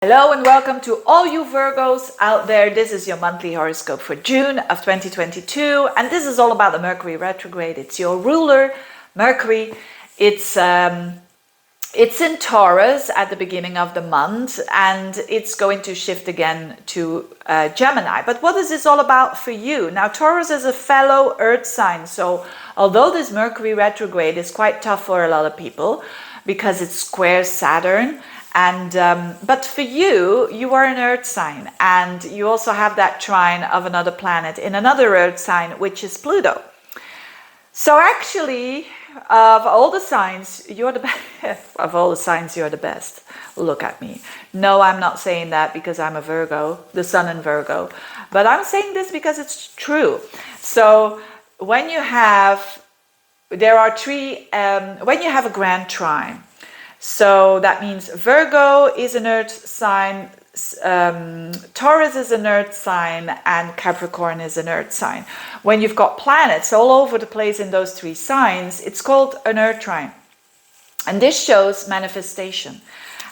Hello and welcome to all you Virgos out there. This is your monthly horoscope for June of 2022, and this is all about the Mercury retrograde. It's your ruler, Mercury. It's in Taurus at the beginning of the month, and it's going to shift again to Gemini. But what is this all about for you? Now, Taurus is a fellow Earth sign, so although this Mercury retrograde is quite tough for a lot of people because it squares Saturn. And but for you are an Earth sign, and you also have that trine of another planet in another Earth sign, which is Pluto. So actually, of all the signs, you're the best. Of all the signs, you're the best. Look at me. No, I'm not saying that because I'm a Virgo, the Sun in Virgo, but I'm saying this because it's true. So when you have, there are three. When you have a grand trine. So that means Virgo is an Earth sign, Taurus is an Earth sign, and Capricorn is an Earth sign. When you've got planets all over the place in those three signs, it's called an Earth trine. And this shows manifestation.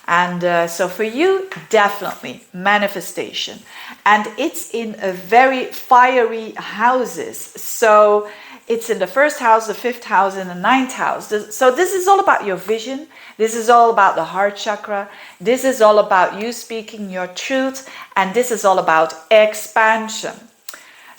And so for you, definitely manifestation. And it's in a very fiery houses. So it's in the first house, the fifth house, and the ninth house. So this is all about your vision. This is all about the heart chakra. This is all about you speaking your truth. And this is all about expansion.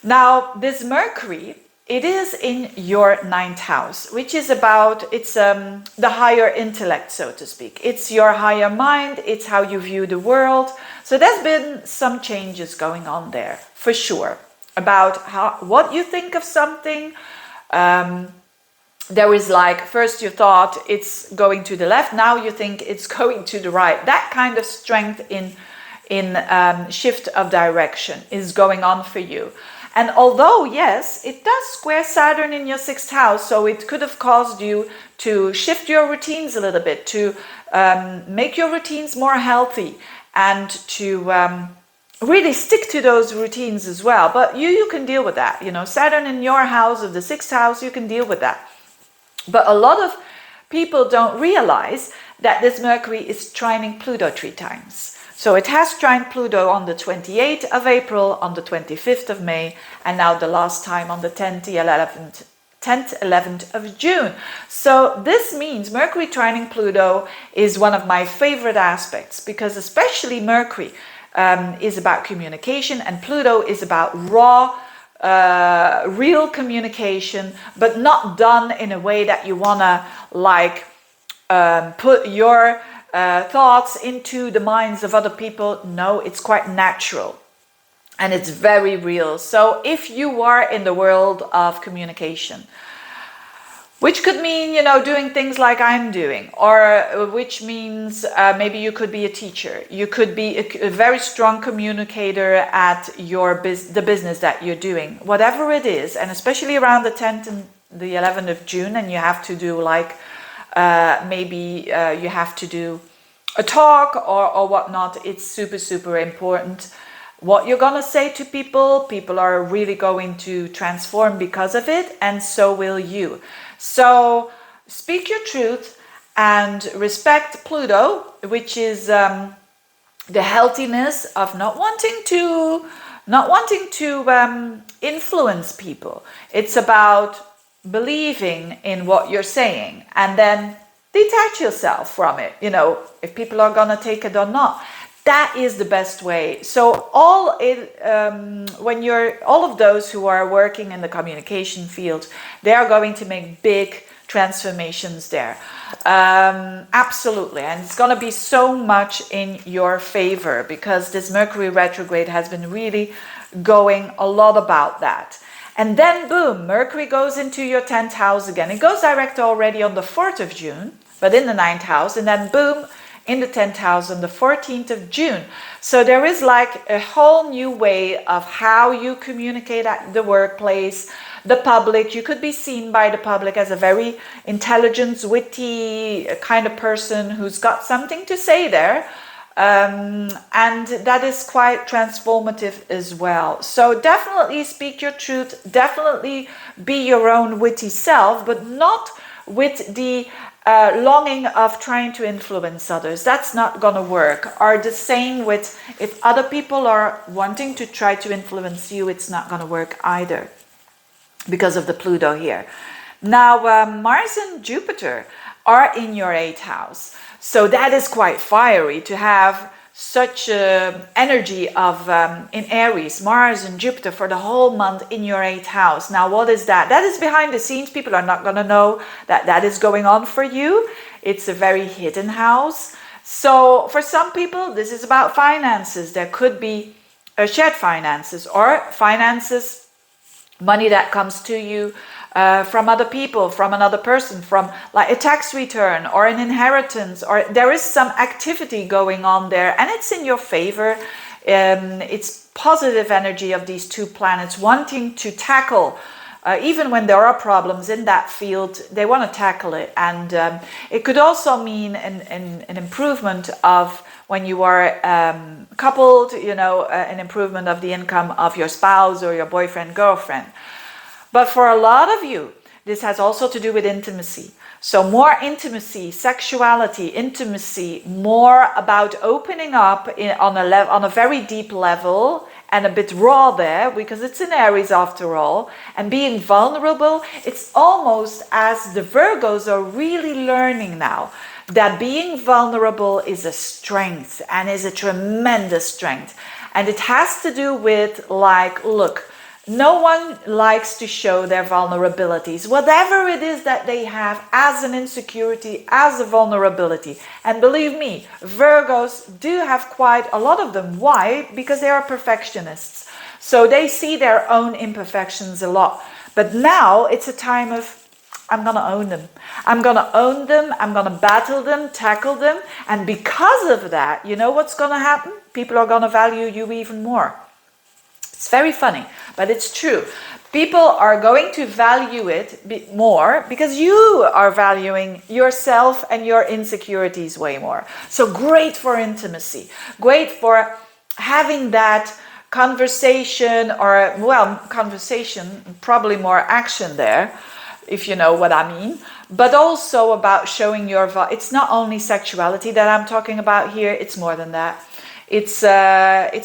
Now, this Mercury, it is in your ninth house, which is about, it's the higher intellect, so to speak. It's your higher mind. It's how you view the world. So there's been some changes going on there, for sure, about what you think of something. There is like, first you thought it's going to the left, now you think it's going to the right. That kind of strength in shift of direction is going on for you. And although, yes, it does square Saturn in your sixth house, so it could have caused you to shift your routines a little bit, to make your routines more healthy, and to really stick to those routines as well. But you can deal with that. You know, Saturn in your house of the sixth house, you can deal with that. But a lot of people don't realize that this Mercury is trining Pluto 3 times. So it has trined Pluto on the 28th of April, on the 25th of May, and now the last time on the 10th, 11th of June. So this means Mercury trining Pluto is one of my favorite aspects, because especially Mercury is about communication, and Pluto is about raw, real communication, but not done in a way that you want to like put your thoughts into the minds of other people. No, it's quite natural and it's very real. So if you are in the world of communication, which could mean, you know, doing things like I'm doing, or which means maybe you could be a teacher. You could be a very strong communicator at your the business that you're doing, whatever it is. And especially around the 10th and the 11th of June, and you have to do like, maybe you have to do a talk or whatnot. It's super, super important. What you're going to say to people, people are really going to transform because of it, and so will you. So speak your truth and respect Pluto, which is the healthiness of not wanting to influence people. It's about believing in what you're saying and then detach yourself from it. You know, if people are gonna take it or not. That is the best way. So all of those who are working in the communication field, they are going to make big transformations there. Absolutely. And it's going to be so much in your favor, because this Mercury retrograde has been really going a lot about that. And then boom, Mercury goes into your 10th house again. It goes direct already on the 4th of June, but in the 9th house, and then boom, in the 10th house on the 14th of June. So there is like a whole new way of how you communicate at the workplace, the public. You could be seen by the public as a very intelligent, witty kind of person who's got something to say there. And that is quite transformative as well. So definitely speak your truth, definitely be your own witty self, but not with the longing of trying to influence others. That's not going to work. Or the same with if other people are wanting to try to influence you, it's not going to work either because of the Pluto here. Now, Mars and Jupiter are in your 8th house. So that is quite fiery to have such energy of in Aries, Mars and Jupiter for the whole month in your 8th house. Now, what is that? That is behind the scenes. People are not going to know that that is going on for you. It's a very hidden house. So for some people, this is about finances. There could be shared finances or finances, money that comes to you from other people, from another person, from like a tax return or an inheritance, or there is some activity going on there and it's in your favor. It's positive energy of these two planets wanting to tackle, even when there are problems in that field, they want to tackle it. And it could also mean an improvement of when you are coupled, you know, an improvement of the income of your spouse or your boyfriend, girlfriend. But for a lot of you, this has also to do with intimacy. So more intimacy, sexuality, intimacy, more about opening up on a very deep level and a bit raw there, because it's in Aries after all, and being vulnerable. It's almost as the Virgos are really learning now that being vulnerable is a strength and is a tremendous strength. And it has to do with, like, look, no one likes to show their vulnerabilities, whatever it is that they have as an insecurity, as a vulnerability. And believe me, Virgos do have quite a lot of them. Why? Because they are perfectionists. So they see their own imperfections a lot. But now it's a time of, I'm going to own them. I'm going to own them. I'm going to battle them, tackle them. And because of that, you know what's going to happen? People are going to value you even more. It's very funny, but it's true. People are going to value it more because you are valuing yourself and your insecurities way more. So great for intimacy, great for having that conversation, or, well, conversation, probably more action there, if you know what I mean. But also about showing your, it's not only sexuality that I'm talking about here, it's more than that. It's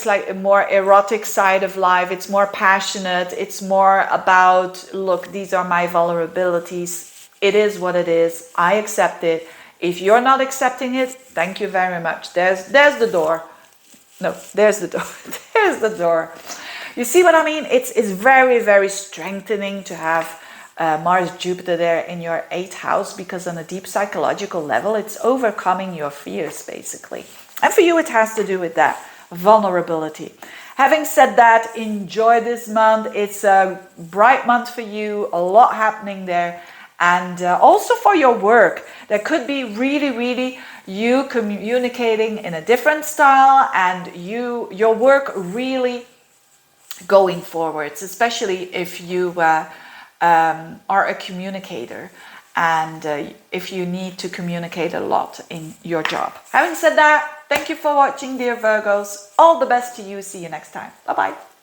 like a more erotic side of life. It's more passionate. It's more about, look, these are my vulnerabilities. It is what it is. I accept it. If you're not accepting it, thank you very much. There's the door. No, there's the door. There's the door. You see what I mean? It's very, very strengthening to have Mars, Jupiter there in your 8th house, because on a deep psychological level, it's overcoming your fears, basically. And for you, it has to do with that vulnerability. Having said that, enjoy this month. It's a bright month for you, a lot happening there. And also for your work, there could be really, really you communicating in a different style, and your work really going forwards, especially if you are a communicator. And if you need to communicate a lot in your job. Having said that, thank you for watching, dear Virgos. All the best to you. See you next time. Bye-bye.